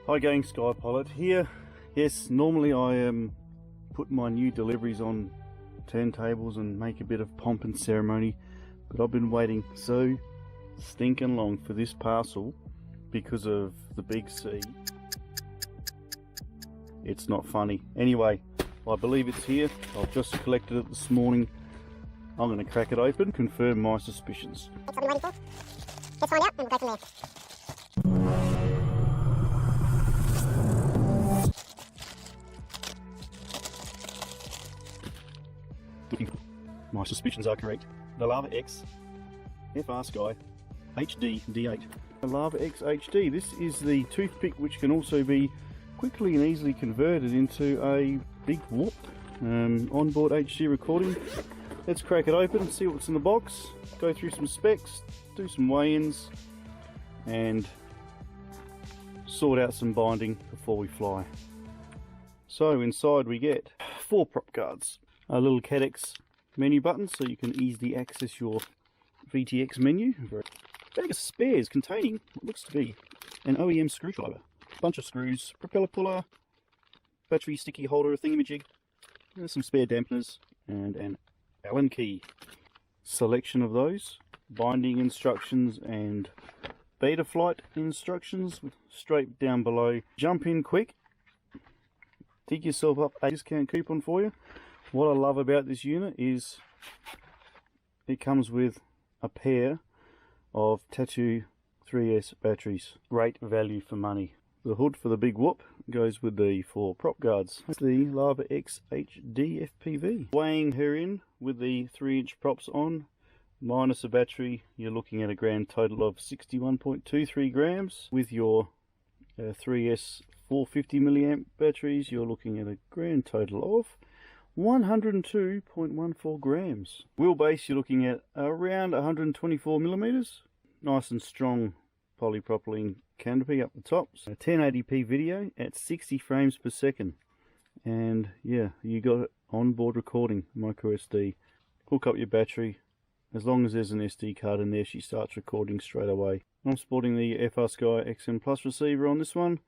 Hi gang, Sky Pilot here. Yes, normally I put my new deliveries on turntables and make a bit of pomp and ceremony, but I've been waiting so stinking long for this parcel because of the big C. It's not funny. Anyway, I believe it's here. I've just collected it this morning. I'm going to crack it open, confirm my suspicions. That's what we're waiting for. Let's find out and we'll go from there. My suspicions are correct. The Larva X FrSky HD D8. The Larva X HD. This is the toothpick which can also be quickly and easily converted into a big whoop. Onboard HD recording. Let's crack it open and see what's in the box. Go through some specs, do some weigh-ins, and sort out some binding before we fly. So inside we get 4 prop guards, a little Caddxc menu button so you can easily access your VTX menu. Bag of spares containing what looks to be an OEM screwdriver, bunch of screws, propeller puller, battery sticky holder thingamajig, there's some spare dampeners, and an Allen key. Selection of those, binding instructions and beta flight instructions straight down below. Jump in quick, dig yourself up a discount coupon for you. What I love about this unit is it comes with a pair of Tattoo 3S batteries. Great value for money. The hood for the big whoop goes with the 4 prop guards. That's the Larva X HD FPV. Weighing her in with the 3-inch props on, minus a battery, you're looking at a grand total of 61.23 grams. With your 3S 450 milliamp batteries, you're looking at a grand total of 102.14 grams. Wheelbase, you're looking at around 124 millimeters. Nice and strong polypropylene canopy up the top. So 1080p video at 60 frames per second. And yeah, you got it onboard recording, micro SD. Hook up your battery. As long as there's an SD card in there, she starts recording straight away. I'm sporting the FrSky XM Plus receiver on this one.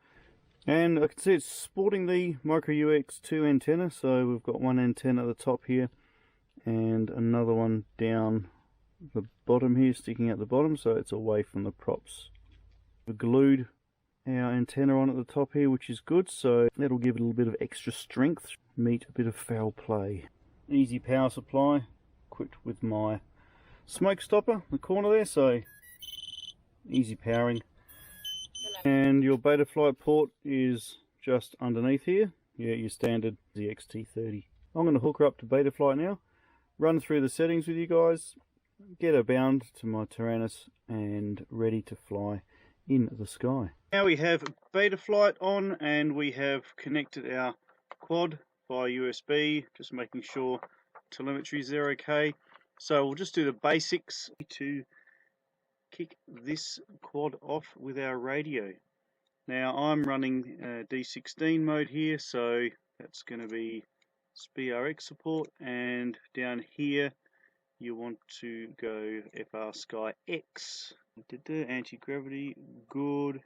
And I can see it's sporting the Micro UX2 antenna. So we've got one antenna at the top here and another one down the bottom here, sticking out the bottom, so it's away from the props. We've glued our antenna on at the top here, which is good, so that'll give it a little bit of extra strength, meet a bit of foul play. Easy power supply, equipped with my smoke stopper in the corner there, so easy powering. And your Betaflight port is just underneath here. Yeah, your standard the XT30. I'm going to hook her up to Betaflight now, run through the settings with you guys, get her bound to my Tyrannus and ready to fly in the sky. Now we have Betaflight on and we have connected our quad via USB, just making sure telemetry is there okay. So we'll just do the basics to kick this quad off with our radio. Now I'm running D16 mode here, so that's going to be SPRX support, and down here you want to go FrSky X. Anti-gravity, good.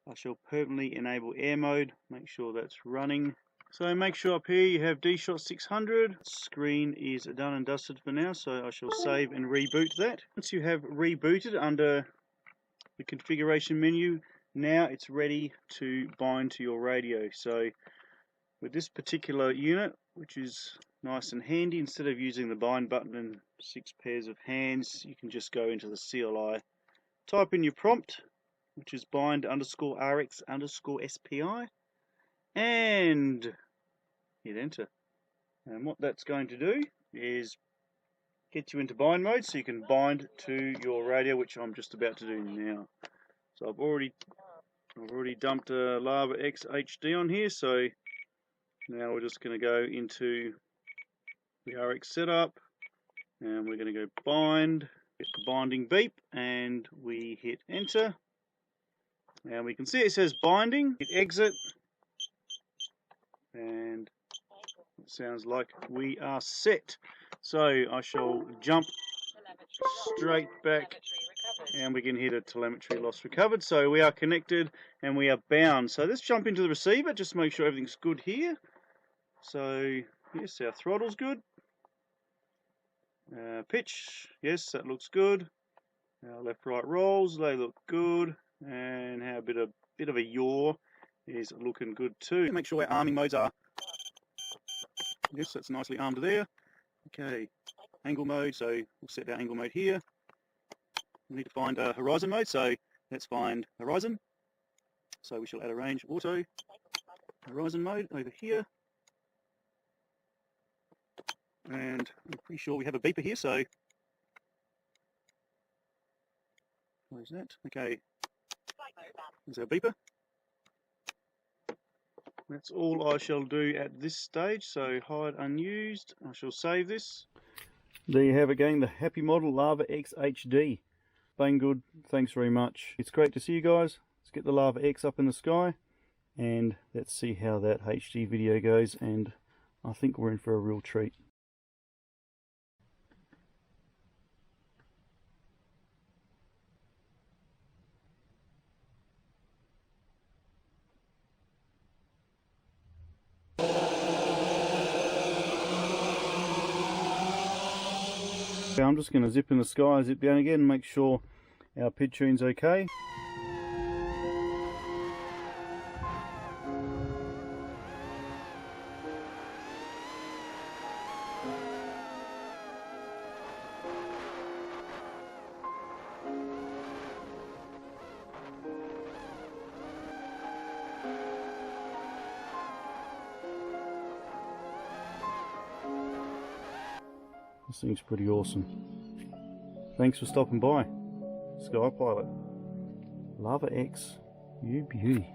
I shall permanently enable air mode, make sure that's running. So make sure up here you have D-Shot 600. Screen is done and dusted for now, so I shall save and reboot that. Once you have rebooted under the configuration menu, now it's ready to bind to your radio. So with this particular unit, which is nice and handy, instead of using the bind button and 6 pairs of hands, you can just go into the CLI, type in your prompt, which is bind_RX_SPI, and hit enter. And what that's going to do is get you into bind mode so you can bind to your radio, which I'm just about to do now. So I've already dumped a Larva X HD on here, so now we're just going to go into the RX setup and we're going to go bind, get the binding beep, and we hit enter. And we can see it says binding, hit exit, and it sounds like we are set. So I shall jump straight back And we can hit a telemetry loss recovered. So we are connected and we are bound. So let's jump into the receiver, just make sure everything's good here. So yes, our throttle's good. Pitch, yes, that looks good. Our left right rolls, they look good. And how a bit of a yaw is looking good too. Make sure our arming modes are, yes, that's nicely armed there. Okay, angle mode, so we'll set our angle mode here. We need to find a horizon mode, so let's find horizon. So we shall add a range auto horizon mode over here. And I'm pretty sure we have a beeper here, so where's that? Okay, there's our beeper. That's all I shall do at this stage, so hide unused. I shall save this. There you have it, gang, the Happymodel LARVA X HD. Bang good, thanks very much. It's great to see you guys. Let's get the LARVA X up in the sky and let's see how that HD video goes, and I think we're in for a real treat. I'm just going to zip in the sky, zip down again, and make sure our PID tune's okay. This thing's pretty awesome. Thanks for stopping by, Sky Pilot. LARVA X, you beauty.